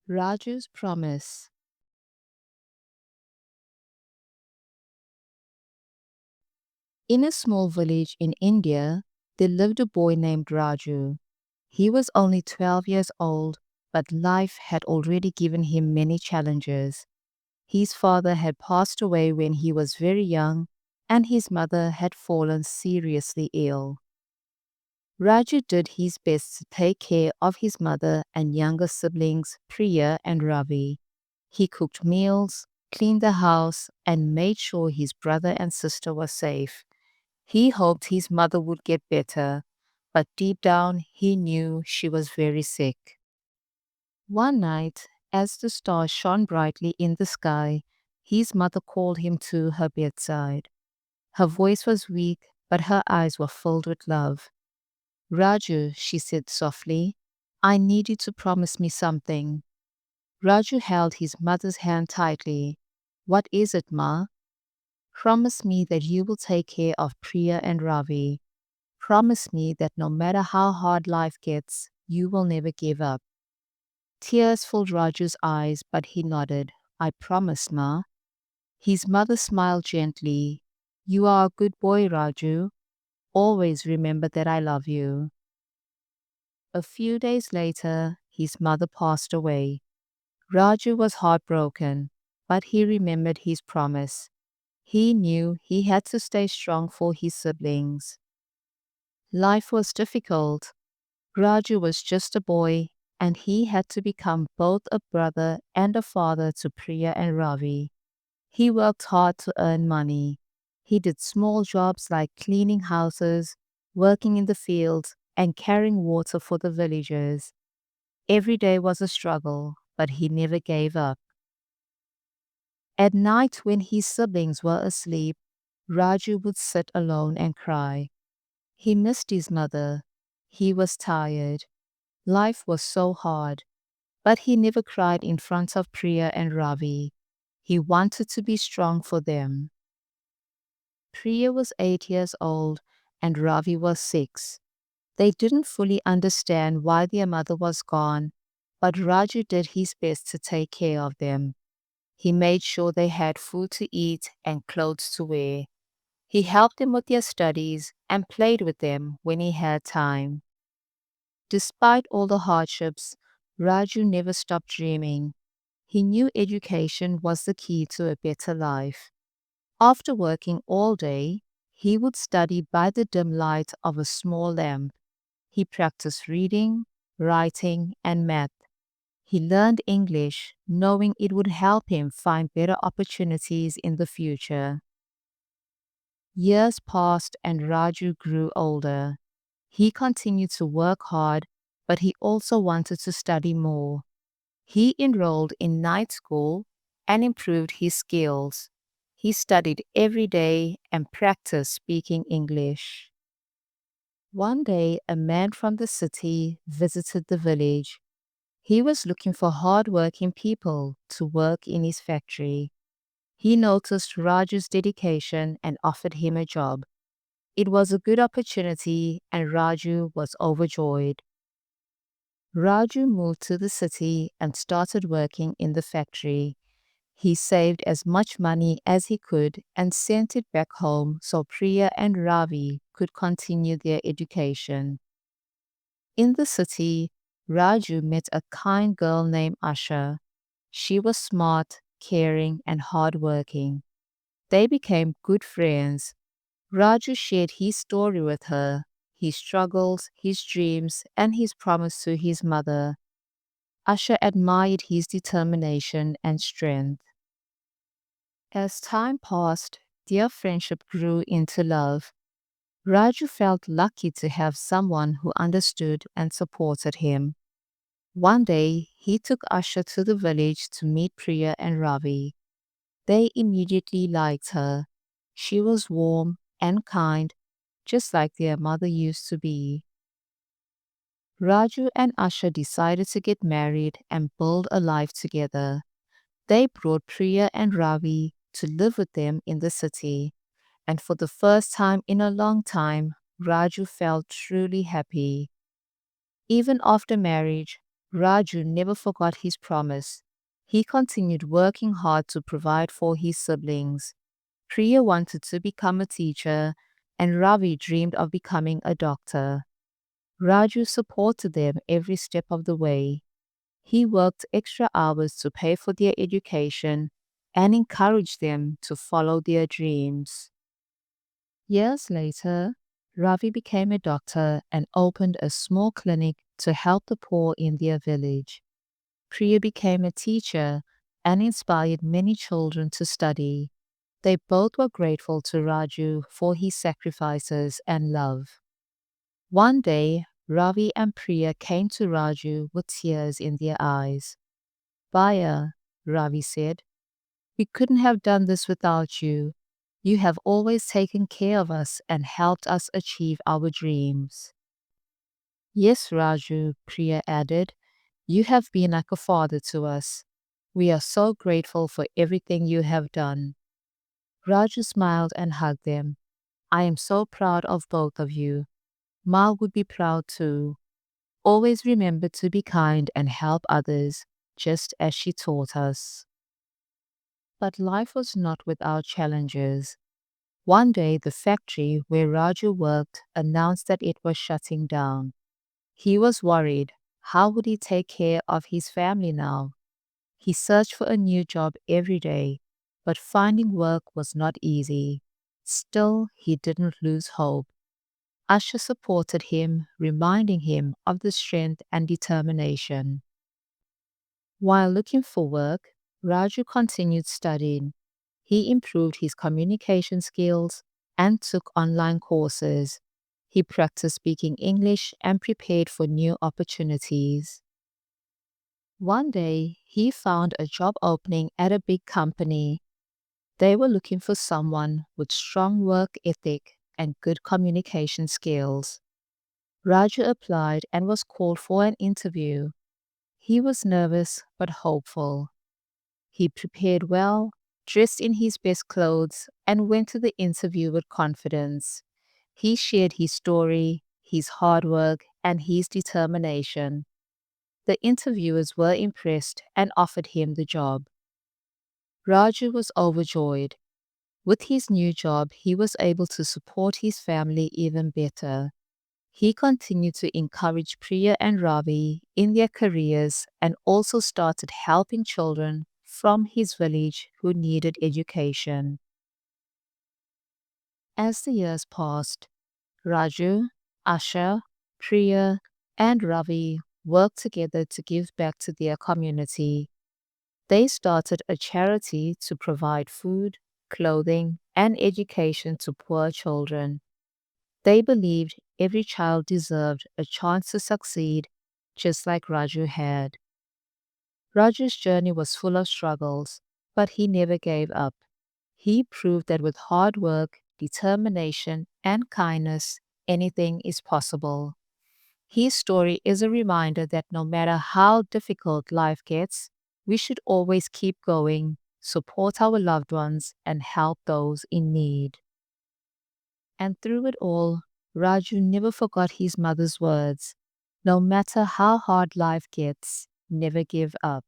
Raju's promise. In a small village in India, there lived a boy named Raju. He was only 12 years old, but life had already given him many challenges. His father had passed away when he was very young, and his mother had fallen seriously ill. Raju did his best to take care of his mother and younger siblings, Priya and Ravi. He cooked meals, cleaned the house, and made sure his brother and sister were safe. He hoped his mother would get better, but deep down he knew she was very sick. One night, as the stars shone brightly in the sky, his mother called him to her bedside. Her voice was weak, but her eyes were filled with love. Raju, she said softly, I need you to promise me something. Raju held his mother's hand tightly. What is it, Ma? Promise me that you will take care of Priya and Ravi. Promise me that no matter how hard life gets, you will never give up. Tears filled Raju's eyes, but he nodded. I promise, Ma. His mother smiled gently. You are a good boy, Raju. Always remember that I love you. A few days later, his mother passed away. Raju was heartbroken, but he remembered his promise. He knew he had to stay strong for his siblings. Life was difficult. Raju was just a boy, and he had to become both a brother and a father to Priya and Ravi. He worked hard to earn money. He did small jobs like cleaning houses, working in the fields, and carrying water for the villagers. Every day was a struggle, but he never gave up. At night, when his siblings were asleep, Raju would sit alone and cry. He missed his mother. He was tired. Life was so hard. But he never cried in front of Priya and Ravi. He wanted to be strong for them. Priya was 8 years old and Ravi was 6. They didn't fully understand why their mother was gone, but Raju did his best to take care of them. He made sure they had food to eat and clothes to wear. He helped them with their studies and played with them when he had time. Despite all the hardships, Raju never stopped dreaming. He knew education was the key to a better life. After working all day, he would study by the dim light of a small lamp. He practiced reading, writing, and math. He learned English, knowing it would help him find better opportunities in the future. Years passed and Raju grew older. He continued to work hard, but he also wanted to study more. He enrolled in night school and improved his skills. He studied every day and practiced speaking English. One day, a man from the city visited the village. He was looking for hard-working people to work in his factory. He noticed Raju's dedication and offered him a job. It was a good opportunity and Raju was overjoyed. Raju moved to the city and started working in the factory. He saved as much money as he could and sent it back home so Priya and Ravi could continue their education. In the city, Raju met a kind girl named Asha. She was smart, caring, and hardworking. They became good friends. Raju shared his story with her, his struggles, his dreams, and his promise to his mother. Asha admired his determination and strength. As time passed, their friendship grew into love. Raju felt lucky to have someone who understood and supported him. One day, he took Asha to the village to meet Priya and Ravi. They immediately liked her. She was warm and kind, just like their mother used to be. Raju and Asha decided to get married and build a life together. They brought Priya and Ravi to live with them in the city, and for the first time in a long time, Raju felt truly happy. Even after marriage, Raju never forgot his promise. He continued working hard to provide for his siblings. Priya wanted to become a teacher, and Ravi dreamed of becoming a doctor. Raju supported them every step of the way. He worked extra hours to pay for their education and encouraged them to follow their dreams. Years later, Ravi became a doctor and opened a small clinic to help the poor in their village. Priya became a teacher and inspired many children to study. They both were grateful to Raju for his sacrifices and love. One day, Ravi and Priya came to Raju with tears in their eyes. Baya, Ravi said, we couldn't have done this without you. You have always taken care of us and helped us achieve our dreams. Yes, Raju, Priya added, you have been like a father to us. We are so grateful for everything you have done. Raju smiled and hugged them. I am so proud of both of you. Ma would be proud too. Always remember to be kind and help others, just as she taught us. But life was not without challenges. One day, the factory where Raju worked announced that it was shutting down. He was worried. How would he take care of his family now? He searched for a new job every day, but finding work was not easy. Still, he didn't lose hope. Asha supported him, reminding him of the strength and determination. While looking for work, Raju continued studying. He improved his communication skills and took online courses. He practiced speaking English and prepared for new opportunities. One day, he found a job opening at a big company. They were looking for someone with strong work ethic and good communication skills. Raju applied and was called for an interview. He was nervous but hopeful. He prepared well, dressed in his best clothes, and went to the interview with confidence. He shared his story, his hard work, and his determination. The interviewers were impressed and offered him the job. Raju was overjoyed. With his new job, he was able to support his family even better. He continued to encourage Priya and Ravi in their careers and also started helping children from his village who needed education. As the years passed, Raju, Asha, Priya, and Ravi worked together to give back to their community. They started a charity to provide food, clothing, and education to poor children. They believed every child deserved a chance to succeed, just like Raju had. Raju's journey was full of struggles, but he never gave up. He proved that with hard work, determination, and kindness, anything is possible. His story is a reminder that no matter how difficult life gets, we should always keep going, support our loved ones, and help those in need. And through it all, Raju never forgot his mother's words. No matter how hard life gets, never give up.